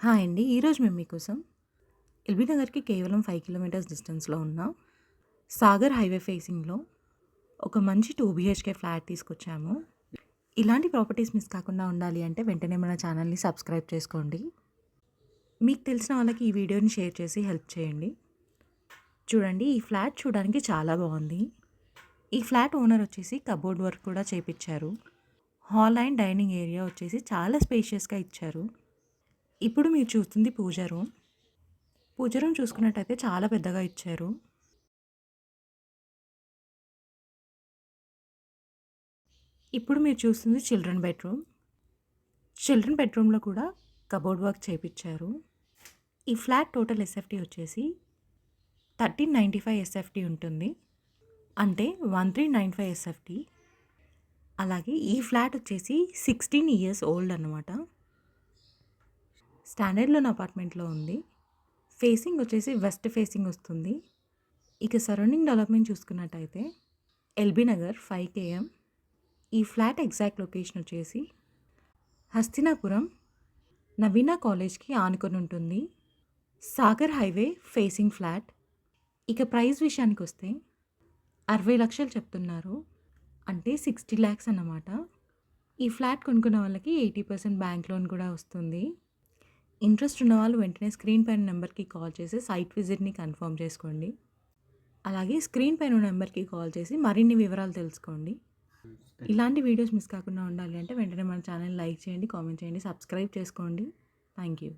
Hi అండి. ఈరోజు మేము మీకోసం ఎల్బీ నగర్‌కి కేవలం 5 కిలోమీటర్స్ డిస్టెన్స్‌లో ఉన్న సాగర్ హైవే ఫేసింగ్‌లో ఒక మంచి 2 బీహెచ్‌కే ఫ్లాట్ తీసుకొచ్చాము. ఇలాంటి ప్రాపర్టీస్ మిస్ కాకుండా ఉండాలి అంటే వెంటనే మన ఛానల్‌ని సబ్స్క్రైబ్ చేసుకోండి. మీకు తెలిసిన వాళ్ళకి ఈ వీడియోని షేర్ చేసి హెల్ప్ చేయండి. చూడండి, ఈ ఫ్లాట్ చూడడానికి చాలా బాగుంది. ఈ ఫ్లాట్ ఓనర్ వచ్చేసి కబోర్డ్ వర్క్ కూడా చేపిచ్చారు. హాల్ అండ్ డైనింగ్ ఏరియా వచ్చేసి చాలా స్పేషియస్‌గా ఇచ్చారు. ఇప్పుడు మీరు చూస్తుంది పూజ రూమ్. పూజ రూమ్ చూసుకున్నట్టయితే చాలా పెద్దగా ఇచ్చారు. ఇప్పుడు మీరు చూస్తుంది చిల్డ్రన్ బెడ్రూమ్. చిల్డ్రన్ బెడ్రూమ్‌లో కూడా కబోర్డ్ వర్క్ చేపిచ్చారు. ఈ ఫ్లాట్ టోటల్ ఎస్ఎఫ్టీ వచ్చేసి 1395 ఎస్ఎఫ్టీ ఉంటుంది. అంటే 1395 ఎస్ఎఫ్టీ. అలాగే ఈ ఫ్లాట్ వచ్చేసి 16 ఇయర్స్ ఓల్డ్ అన్నమాట. స్టాండర్డ్ లోన్ అపార్ట్మెంట్‌లో ఉంది. ఫేసింగ్ వచ్చేసి వెస్ట్ ఫేసింగ్ వస్తుంది. ఇక సరౌండింగ్ డెవలప్మెంట్ చూసుకున్నట్టయితే ఎల్బీ నగర్ 5 కేఎం. ఈ ఫ్లాట్ ఎగ్జాక్ట్ లొకేషన్ వచ్చేసి హస్తినాపురం నవీనా కాలేజ్‌కి ఆనుకొని ఉంటుంది. Sagar highway facing flat. ఇక ప్రైస్ విషయానికొస్తే 60 లక్షలు చెప్తున్నారు. అంటే 60 లాక్స్ అన్నమాట. ఈ ఫ్లాట్ కొనుక్కున్న వాళ్ళకి 80% బ్యాంక్ లోన్ కూడా వస్తుంది. ఇంట్రెస్ట్ ఉన్నవాళ్ళు వెంటనే స్క్రీన్ పైన నెంబర్‌కి కాల్ చేసి సైట్ విజిట్‌ని కన్ఫర్మ్ చేసుకోండి. అలాగే స్క్రీన్ పైన ఉన్న నెంబర్‌కి కాల్ చేసి మరిన్ని వివరాలు తెలుసుకోండి. ఇలాంటి వీడియోస్ మిస్ కాకుండా ఉండాలి అంటే వెంటనే మన ఛానల్ లైక్ చేయండి, కామెంట్ చేయండి, సబ్స్క్రైబ్ చేసుకోండి. Thank you.